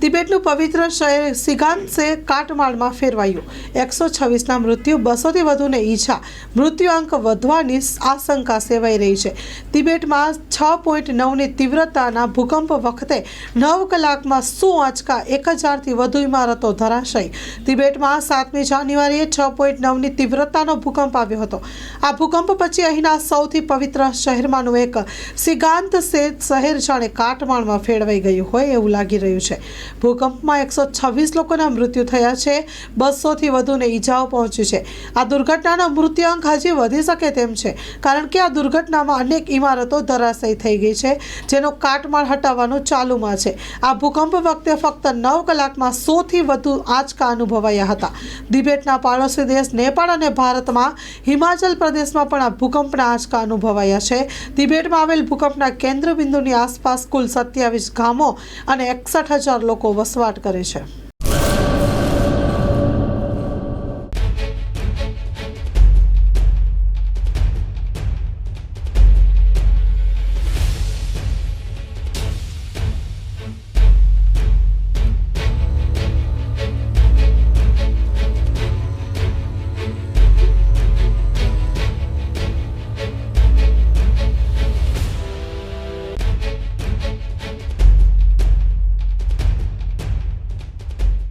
તિબેટનું પવિત્ર શહેર સિગાન્સે કાટમાળમાં ફેરવાયું. 126ના મૃત્યુ, 200થી વધુને ઈજા. મૃત્યુઆંક વધવાની આશંકા સેવાઈ રહી છે. તિબેટમાં 6.9ની તીવ્રતાના ભૂકંપ વખતે 9 કલાકમાં 100 આંચકા, 1000થી વધુ ઇમારતો ધરાશાયી. તિબેટમાં 7મી જાન્યુઆરીએ 6.9ની તીવ્રતાનો ભૂકંપ આવ્યો હતો. આ ભૂકંપ પછી અહીંના સૌથી પવિત્ર શહેરમાંનું એક સિગાંત શહેર જાણે કાટમાળમાં ફેરવાઈ ગયું હોય એવું લાગી રહ્યું છે. ભૂકંપમાં 126 લોકોના મૃત્યુ થયા છે, 200થી વધુને ઈજાઓ પહોંચી છે. આ દુર્ઘટનાનો મૃત્યુઆંક હજી વધી શકે તેમ છે, કારણ કે આ દુર્ઘટનામાં અનેક ઇમારતો ધરાશાયી થઈ ગઈ છે, જેનો કાટમાળ હટાવવાનું ચાલુમાં છે. આ ભૂકંપ વખતે ફક્ત 9 કલાકમાં 100થી વધુ આંચકા અનુભવાયા હતા. તિબેટના પાડોશી દેશ નેપાળ અને ભારતમાં હિમાચલ પ્રદેશમાં પણ આ ભૂકંપના આંચકા અનુભવાયા છે. તિબેટમાં આવેલ ભૂકંપના કેન્દ્ર બિંદુની આસપાસ કુલ 27 ગામો અને 61,000 લોકો વસવાટ કરે છે.